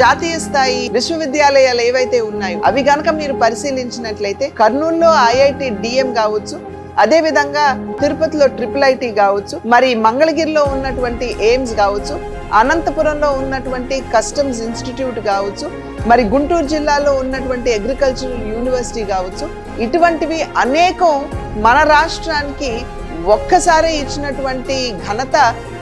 జాతీయ స్థాయి విశ్వవిద్యాలయాలు ఏవైతే ఉన్నాయో అవి గనక మీరు పరిశీలించినట్లయితే కర్నూలులో ఐఐటి డిఎం కావచ్చు, అదే విధంగా తిరుపతిలో IIIT కావచ్చు, మరి మంగళగిరిలో ఉన్నటువంటి ఎయిమ్స్ కావచ్చు, అనంతపురంలో ఉన్నటువంటి కస్టమ్స్ ఇన్స్టిట్యూట్ కావచ్చు, మరి గుంటూరు జిల్లాలో ఉన్నటువంటి అగ్రికల్చరల్ యూనివర్సిటీ కావచ్చు, ఇటువంటివి అనేకం మన రాష్ట్రానికి ఒక్కసారి ఇచ్చినటువంటి ఘనత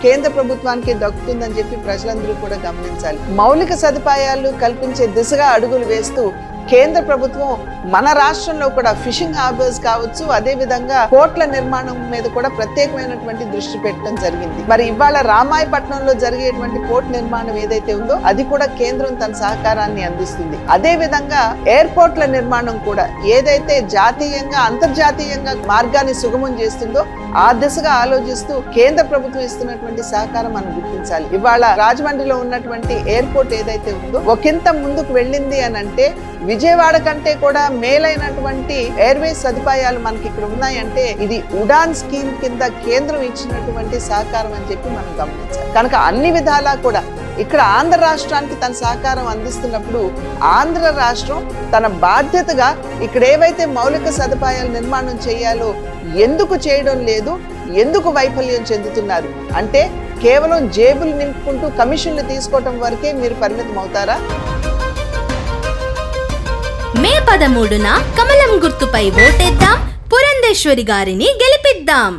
కేంద్ర ప్రభుత్వానికి దక్కుతుందని చెప్పి ప్రజలందరూ కూడా గమనించాలి. మౌలిక సదుపాయాలు కల్పించే దిశగా అడుగులు వేస్తూ కేంద్ర ప్రభుత్వం మన రాష్ట్రంలో కూడా ఫిషింగ్ హార్బర్స్ కావచ్చు, అదే విధంగా పోర్ట్ల నిర్మాణం మీద కూడా ప్రత్యేకమైనటువంటి దృష్టి పెట్టడం జరిగింది. మరి ఇవాళ రామాయపట్నంలో జరిగేటువంటి పోర్ట్ నిర్మాణం ఏదైతే ఉందో అది కూడా కేంద్రం తన సహకారాన్ని అందిస్తుంది. అదే విధంగా ఎయిర్పోర్ట్ల నిర్మాణం కూడా ఏదైతే జాతీయంగా అంతర్జాతీయంగా మార్గాన్ని సుగమం చేస్తుందో ఆ దిశగా ఆలోచిస్తూ కేంద్ర ప్రభుత్వం ఇస్తున్నటువంటి సహకారం మనం గుర్తించాలి. ఇవాళ రాజమండ్రిలో ఉన్నటువంటి ఎయిర్పోర్ట్ ఏదైతే ఉందో ఒకంత ముందుకు వెళ్ళింది అని అంటే విజయవాడ కంటే కూడా మేలైనటువంటి ఎయిర్వేస్ సదుపాయాలు మనకి ఇక్కడ ఉన్నాయంటే ఇది ఉడాన్ స్కీమ్ కింద కేంద్రం ఇచ్చినటువంటి సహకారం అని చెప్పి మనం గమనించాలి. కనుక అన్ని విధాలా కూడా ఇక్కడ ఆంధ్ర రాష్ట్రానికి తన సహకారం అందిస్తున్నప్పుడు ఆంధ్ర రాష్ట్రం తన బాధ్యతగా ఇక్కడ ఏవైతే మౌలిక సదుపాయాల నిర్మాణం చేయాలో ఎందుకు చేయడం లేదు, ఎందుకు వైఫల్యం చెందుతున్నారు అంటే కేవలం జేబులు నింపుకుంటూ కమిషన్లు తీసుకోవటం వరకే మీరు పరిమితం అవుతారా? మే 13న కమలం గుర్తుపై ఓటేద్దాం, పురంధేశ్వరి గారిని గెలిపిద్దాం.